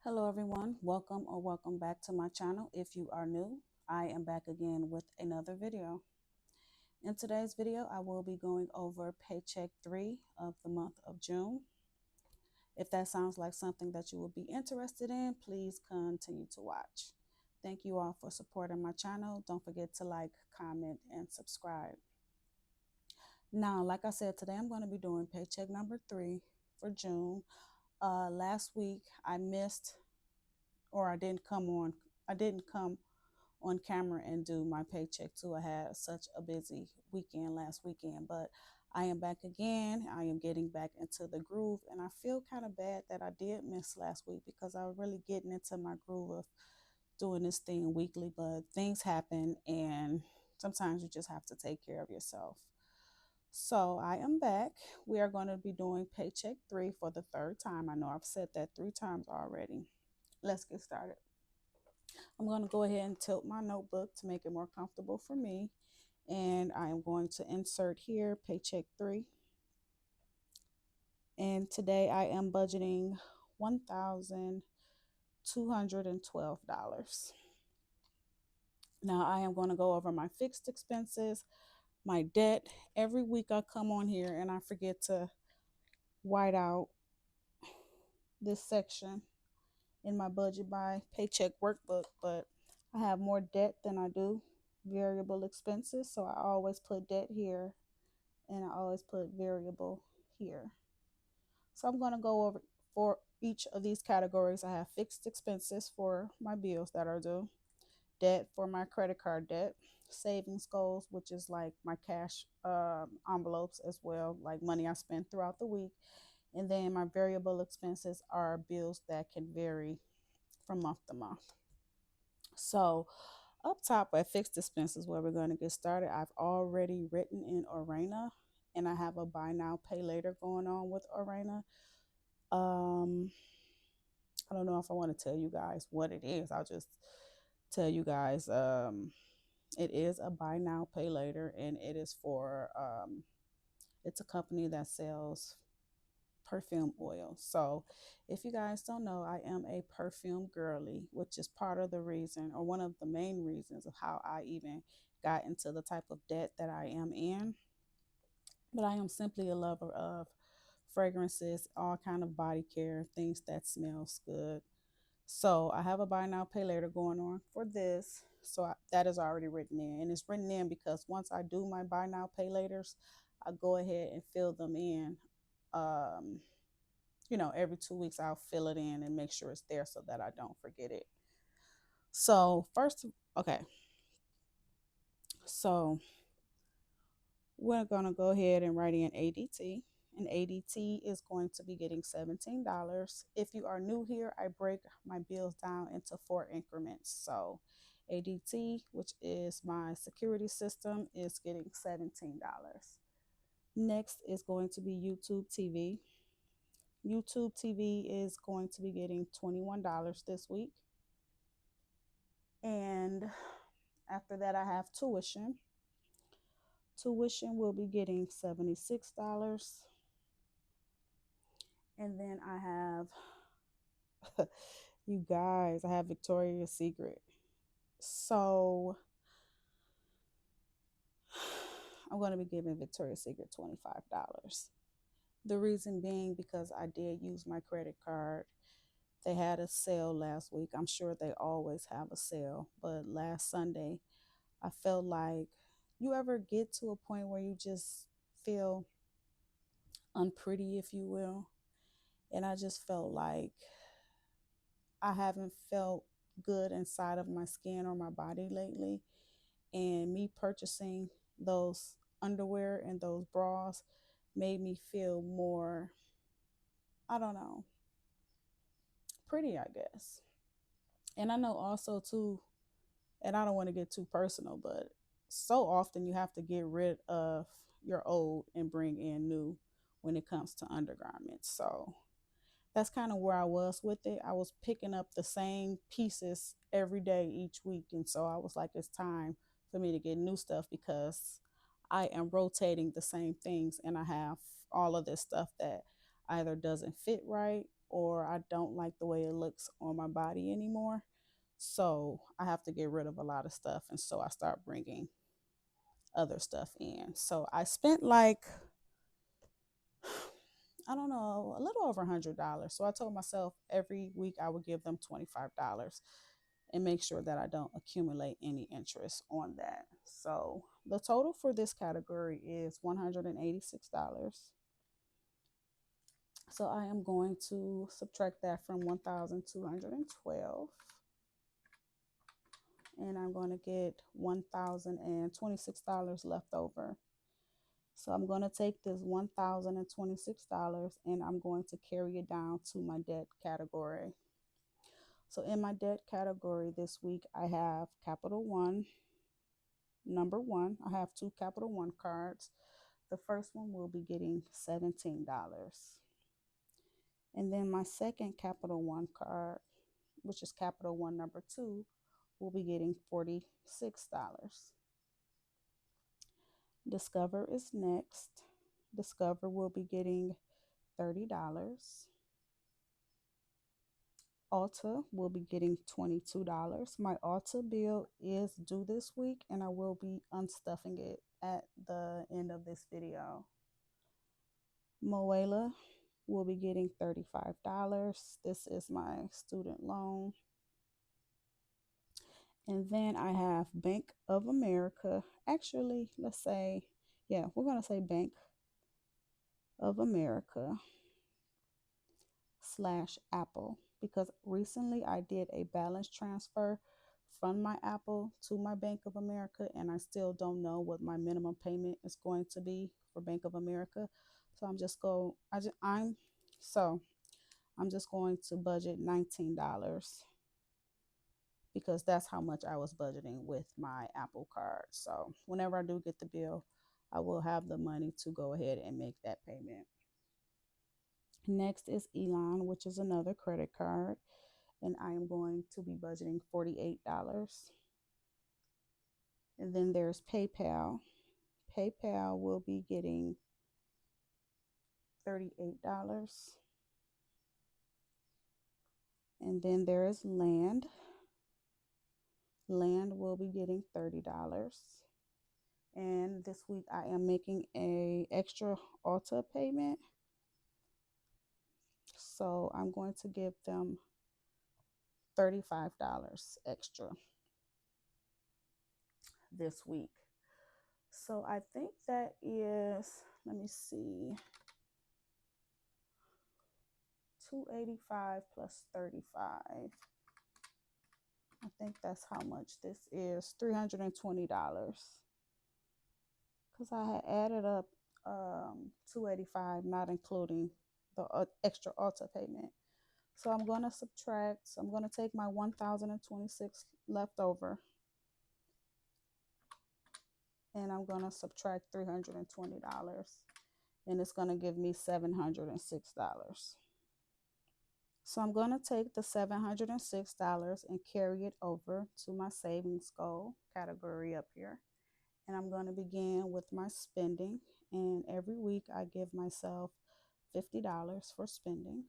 Hello everyone, welcome or welcome back to my channel. If you are new, I am back again with another video. In today's video, I will be going over paycheck 3 of the month of June. If that sounds like something that you will be interested in, please continue to watch. Thank you all for supporting my channel. Don't forget to like, comment, and subscribe. Now, like I said, today I'm going to be doing paycheck number 3 for June. Last week I missed, or I didn't come on camera and do my paycheck too. I had such a busy weekend last weekend, but I am back again. I am getting back into the groove, and I feel kind of bad that I did miss last week because I was really getting into my groove of doing this thing weekly, but things happen and sometimes you just have to take care of yourself. So I am back. We are going to be doing paycheck 3 for the third time. I know I've said that 3 times already. Let's get started. I'm going to go ahead and tilt my notebook to make it more comfortable for me. And I am going to insert here paycheck 3. And today I am budgeting $1,212. Now I am going to go over my fixed expenses, my debt. Every week I come on here and I forget to white out this section in my budget by paycheck workbook, but I have more debt than I do variable expenses, so I always put debt here and I always put variable here. So I'm going to go over for each of these categories. I have fixed expenses for my bills that are due, debt for my credit card debt, savings goals, which is like my cash envelopes as well, like money I spend throughout the week. And then my variable expenses are bills that can vary from month to month. So up top at fixed expenses where we're going to get started, I've already written in Arena, and I have a buy now pay later going on with Arena. I don't know if I want to tell you guys what it is. I'll just tell you guys it is a buy now pay later, and it is for it's a company that sells perfume oil. So if you guys don't know, I am a perfume girly, which is part of the reason, or one of the main reasons of how I even got into the type of debt that I am in. But I am simply a lover of fragrances, all kind of body care, things that smells good. So I have a buy now pay later going on for this. So that is already written in, and it's written in because once I do my buy now pay laters, I go ahead and fill them in. Um, every 2 weeks I'll fill it in and make sure it's there so that I don't forget it. So first, okay, so we're gonna go ahead and write in ADT. And ADT is going to be getting $17. If you are new here, I break my bills down into 4 increments. So ADT, which is my security system, is getting $17. Next is going to be YouTube TV. YouTube TV is going to be getting $21 this week. And after that, I have tuition. Tuition will be getting $76. And then I have, you guys, I have Victoria's Secret. So I'm going to be giving Victoria's Secret $25. The reason being because I did use my credit card. They had a sale last week. I'm sure they always have a sale, but last Sunday, I felt like, you ever get to a point where you just feel unpretty, if you will? And I just felt like I haven't felt good inside of my skin or my body lately. And me purchasing those underwear and those bras made me feel more, I don't know, pretty, I guess. And I know also too, and I don't want to get too personal, but so often you have to get rid of your old and bring in new when it comes to undergarments. So that's kind of where I was with it. I was picking up the same pieces every day each week. And so I was like, it's time for me to get new stuff because I am rotating the same things and I have all of this stuff that either doesn't fit right or I don't like the way it looks on my body anymore. So I have to get rid of a lot of stuff. And so I start bringing other stuff in. So I spent like, I don't know, a little over $100. So I told myself every week I would give them $25 and make sure that I don't accumulate any interest on that. So the total for this category is $186. So I am going to subtract that from 1,212, and I'm going to get $1,026 left over. So I'm going to take this $1,026 and I'm going to carry it down to my debt category. So in my debt category this week, I have Capital One, number one. I have two Capital One cards. The first one will be getting $17. And then my second Capital One card, which is Capital One number two, will be getting $46. Discover is next. Discover will be getting $30. Ulta will be getting $22. My Ulta bill is due this week and I will be unstuffing it at the end of this video. Moela will be getting $35. This is my student loan. And then I have Bank of America. Actually, let's say, yeah, we're going to say Bank of America / Apple, because recently I did a balance transfer from my Apple to my Bank of America, and I still don't know what my minimum payment is going to be for Bank of America. So I'm just going to budget $19 because that's how much I was budgeting with my Apple card. So whenever I do get the bill, I will have the money to go ahead and make that payment. Next is Elon, which is another credit card, and I am going to be budgeting $48. And then there's PayPal. PayPal will be getting $38. And then there is Land. Land will be getting $30. And this week I am making a extra Ulta payment. So I'm going to give them $35 extra this week. So I think that is, let me see, 285 plus 35. I think that's how much this is, $320. Because I had added up 285, not including the extra Ulta payment. So I'm going to subtract. So I'm going to take my 1,026 left over, and I'm going to subtract $320, and it's going to give me $706. So I'm going to take the $706 and carry it over to my savings goal category up here. And I'm going to begin with my spending. And every week I give myself $50 for spending.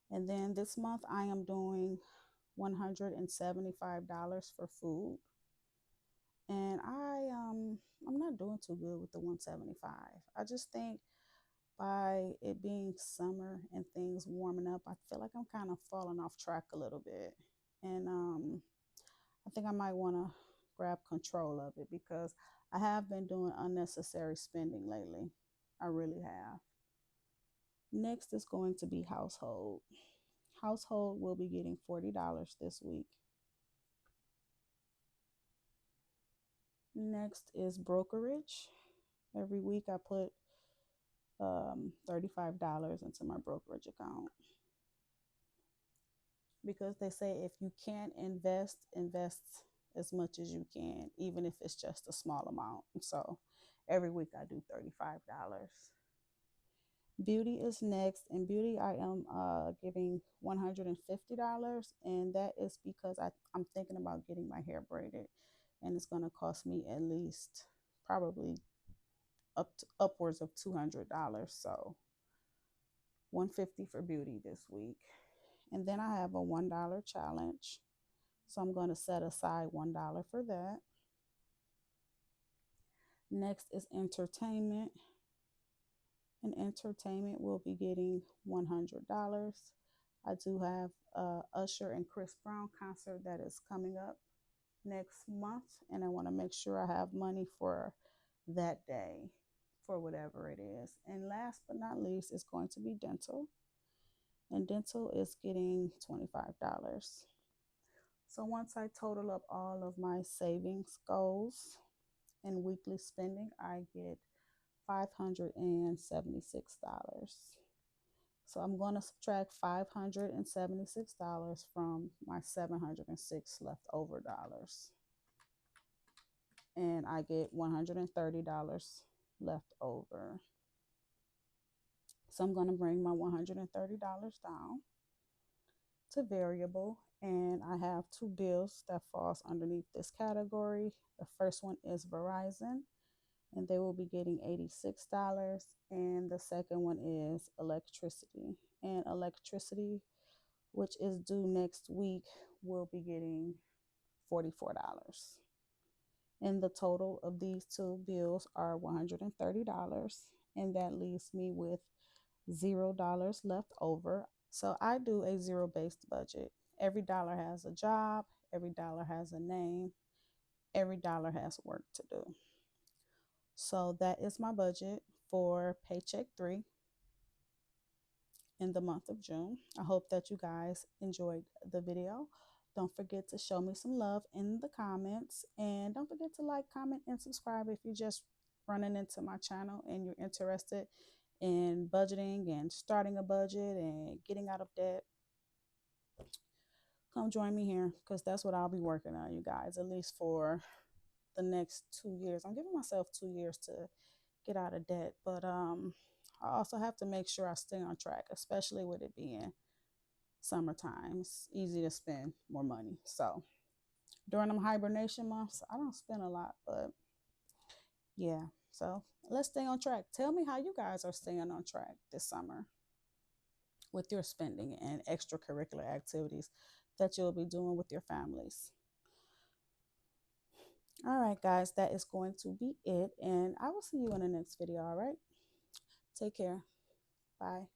And then this month I am doing $175 for food. And I'm not doing too good with the 175. I just think by it being summer and things warming up, I feel like I'm kind of falling off track a little bit. And I think I might want to grab control of it because I have been doing unnecessary spending lately. I really have. Next is going to be household. Household will be getting $40 this week. Next is brokerage. Every week I put $35 into my brokerage account because they say if you can't invest as much as you can, even if it's just a small amount. So every week I do $35. Beauty is next, and beauty I am giving $150, and that is because I'm thinking about getting my hair braided, and it's going to cost me at least probably upwards of $200. So 150 for beauty this week. And then I have a $1 challenge. So I'm going to set aside $1 for that. Next is entertainment. And entertainment will be getting $100. I do have Usher and Chris Brown concert that is coming up next month, and I want to make sure I have money for that day for whatever it is. And last but not least is going to be dental, and dental is getting $25. So once I total up all of my savings goals and weekly spending, I get $576. So I'm going to subtract $576 from my 706 leftover dollars. And I get $130 left over. So I'm going to bring my $130 down to variable. And I have two bills that falls underneath this category. The first one is Verizon, and they will be getting $86. And the second one is electricity. And electricity, which is due next week, will be getting $44. And the total of these two bills are $130. And that leaves me with $0 left over. So I do a zero-based budget. Every dollar has a job, every dollar has a name, every dollar has work to do. So that is my budget for Paycheck 3 in the month of June. I hope that you guys enjoyed the video. Don't forget to show me some love in the comments, and don't forget to like, comment, and subscribe if you're just running into my channel and you're interested in budgeting and starting a budget and getting out of debt. Come join me here, because that's what I'll be working on, you guys, at least for the next 2 years. I'm giving myself 2 years to get out of debt, but I also have to make sure I stay on track, especially with it being summertime. It's easy to spend more money. So during them hibernation months, I don't spend a lot, but yeah. So let's stay on track. Tell me how you guys are staying on track this summer with your spending and extracurricular activities that you'll be doing with your families. All right, guys, that is going to be it. And I will see you in the next video. All right. Take care. Bye.